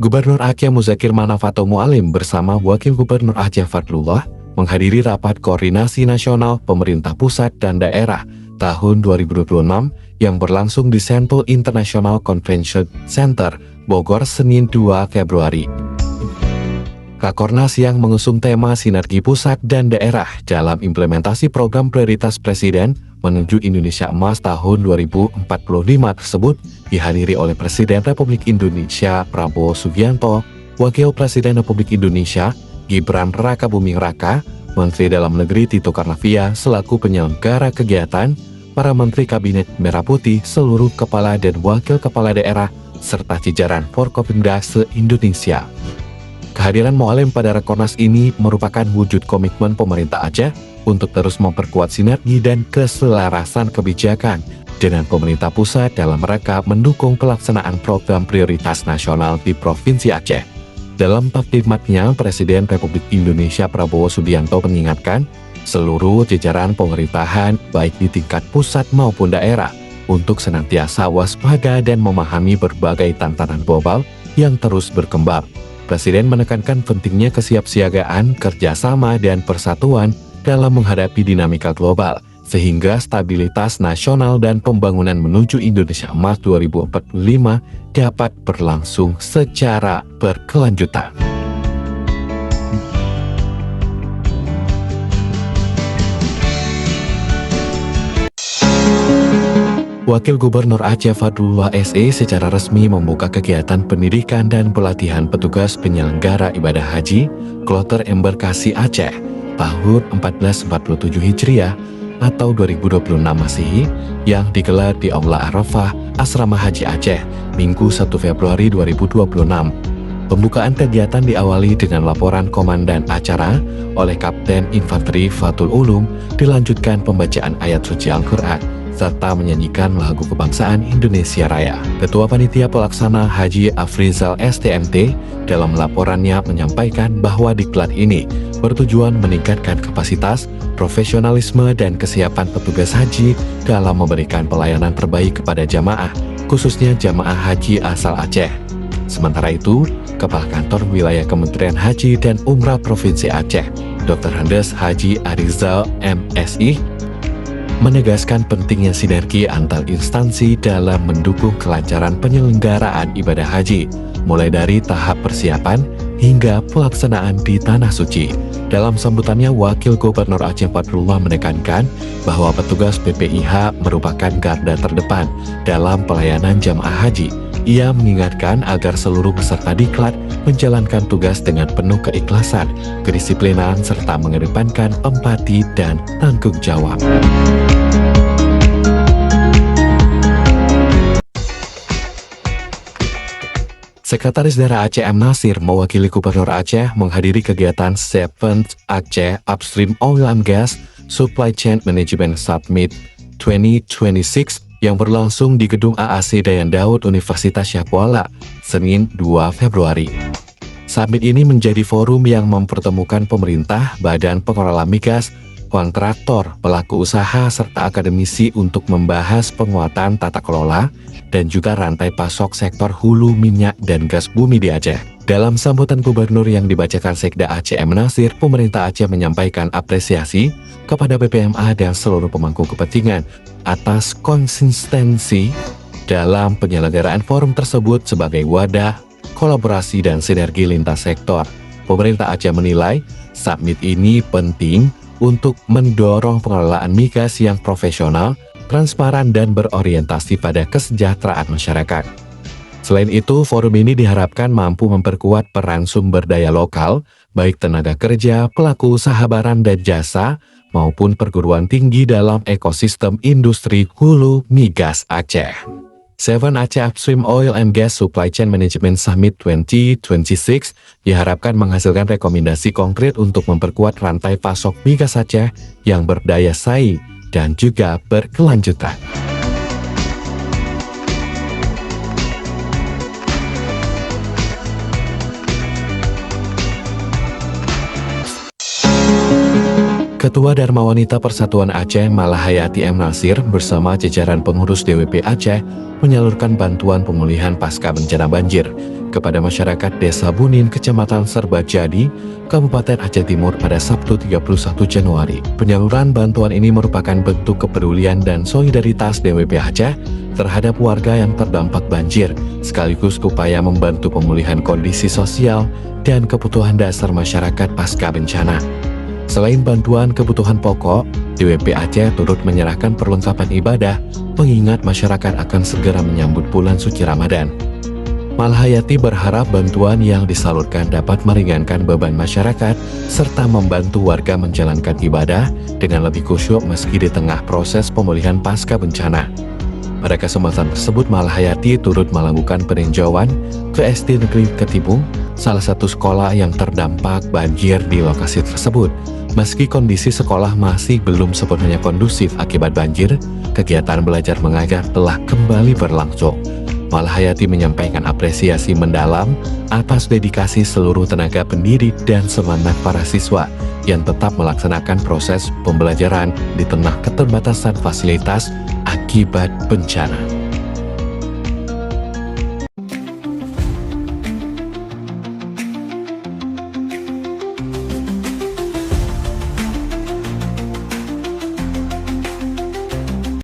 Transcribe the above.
Gubernur Aceh Muzakir Manafato Mualim bersama Wakil Gubernur Aceh Fadlullah menghadiri rapat koordinasi nasional pemerintah pusat dan daerah tahun 2026 yang berlangsung di Sentul International Convention Center, Bogor, Senin 2 Februari. Rakornas yang mengusung tema sinergi pusat dan daerah dalam implementasi program prioritas Presiden menuju Indonesia Emas tahun 2045 tersebut dihadiri oleh Presiden Republik Indonesia Prabowo Subianto, Wakil Presiden Republik Indonesia Gibran Rakabuming Raka, Menteri Dalam Negeri Tito Karnavian selaku penyelenggara kegiatan, para Menteri Kabinet Merah Putih, seluruh kepala dan wakil kepala daerah, serta jajaran Forkopimda se-Indonesia. Kehadiran Mualim pada Rakornas ini merupakan wujud komitmen pemerintah Aceh untuk terus memperkuat sinergi dan keselarasan kebijakan dengan pemerintah pusat dalam rangka mendukung pelaksanaan program prioritas nasional di Provinsi Aceh. Dalam taklimatnya, Presiden Republik Indonesia Prabowo Subianto mengingatkan seluruh jajaran pemerintahan baik di tingkat pusat maupun daerah untuk senantiasa waspada dan memahami berbagai tantangan global yang terus berkembang. Presiden menekankan pentingnya kesiapsiagaan, kerjasama, dan persatuan dalam menghadapi dinamika global, sehingga stabilitas nasional dan pembangunan menuju Indonesia Emas 2045 dapat berlangsung secara berkelanjutan. Wakil Gubernur Aceh Fadlullah SE secara resmi membuka kegiatan pendidikan dan pelatihan petugas penyelenggara ibadah haji Kloter Embarkasi Aceh tahun 1447 Hijriah atau 2026 Masehi yang digelar di Aula Arafah Asrama Haji Aceh Minggu 1 Februari 2026. Pembukaan kegiatan diawali dengan laporan komandan acara oleh Kapten Infanteri Fatul Ulum, dilanjutkan pembacaan ayat suci Al-Quran serta menyanyikan lagu kebangsaan Indonesia Raya. Ketua Panitia Pelaksana Haji Afrizal STMT dalam laporannya menyampaikan bahwa diklat ini bertujuan meningkatkan kapasitas, profesionalisme, dan kesiapan petugas haji dalam memberikan pelayanan terbaik kepada jamaah, khususnya jamaah haji asal Aceh. Sementara itu, Kepala Kantor Wilayah Kementerian Haji dan Umrah Provinsi Aceh, Dr. Andes Haji Arizal MSI, menegaskan pentingnya sinergi antar instansi dalam mendukung kelancaran penyelenggaraan ibadah haji, mulai dari tahap persiapan hingga pelaksanaan di Tanah Suci. Dalam sambutannya, Wakil Gubernur Aceh Fadlullah menekankan bahwa petugas PPIH merupakan garda terdepan dalam pelayanan jamaah haji. Ia mengingatkan agar seluruh peserta diklat menjalankan tugas dengan penuh keikhlasan, kedisiplinan, serta mengedepankan empati dan tanggung jawab. Sekretaris Daerah Aceh M. Nasir mewakili Gubernur Aceh menghadiri kegiatan 7th Aceh Upstream Oil and Gas Supply Chain Management Summit 2026 yang berlangsung di Gedung AAC Dayan Daud Universitas Syah Kuala, Senin 2 Februari. Summit ini menjadi forum yang mempertemukan pemerintah, badan pengelola migas, kontraktor, pelaku usaha, serta akademisi untuk membahas penguatan tata kelola dan juga rantai pasok sektor hulu minyak dan gas bumi di Aceh. Dalam sambutan gubernur yang dibacakan Sekda Aceh M. Nasir, pemerintah Aceh menyampaikan apresiasi kepada BPMA dan seluruh pemangku kepentingan atas konsistensi dalam penyelenggaraan forum tersebut sebagai wadah, kolaborasi, dan sinergi lintas sektor. Pemerintah Aceh menilai summit ini penting untuk mendorong pengelolaan migas yang profesional, transparan, dan berorientasi pada kesejahteraan masyarakat. Selain itu, forum ini diharapkan mampu memperkuat peran sumber daya lokal, baik tenaga kerja, pelaku usaha barang dan jasa, maupun perguruan tinggi dalam ekosistem industri hulu migas Aceh. 7 Aceh Upstream Oil and Gas Supply Chain Management Summit 2026 diharapkan menghasilkan rekomendasi konkret untuk memperkuat rantai pasok migas Aceh yang berdaya saing dan juga berkelanjutan. Ketua Dharma Wanita Persatuan Aceh Malahayati M. Nasir bersama jajaran pengurus DWP Aceh menyalurkan bantuan pemulihan pasca bencana banjir kepada masyarakat Desa Bunin, Kecamatan Serbajadi, Kabupaten Aceh Timur pada Sabtu 31 Januari. Penyaluran bantuan ini merupakan bentuk kepedulian dan solidaritas DWP Aceh terhadap warga yang terdampak banjir, sekaligus upaya membantu pemulihan kondisi sosial dan kebutuhan dasar masyarakat pasca bencana. Selain bantuan kebutuhan pokok, DWP Aceh turut menyerahkan perlengkapan ibadah, mengingat masyarakat akan segera menyambut bulan suci Ramadan. Malhayati berharap bantuan yang disalurkan dapat meringankan beban masyarakat serta membantu warga menjalankan ibadah dengan lebih khusyuk meski di tengah proses pemulihan pasca bencana. Pada kesempatan tersebut, Malhayati turut melakukan peninjauan ke SD Negeri Ketibung, salah satu sekolah yang terdampak banjir di lokasi tersebut. Meski kondisi sekolah masih belum sepenuhnya kondusif akibat banjir, kegiatan belajar mengajar telah kembali berlangsung. Malhayati menyampaikan apresiasi mendalam atas dedikasi seluruh tenaga pendidik dan semangat para siswa yang tetap melaksanakan proses pembelajaran di tengah keterbatasan fasilitas akibat bencana.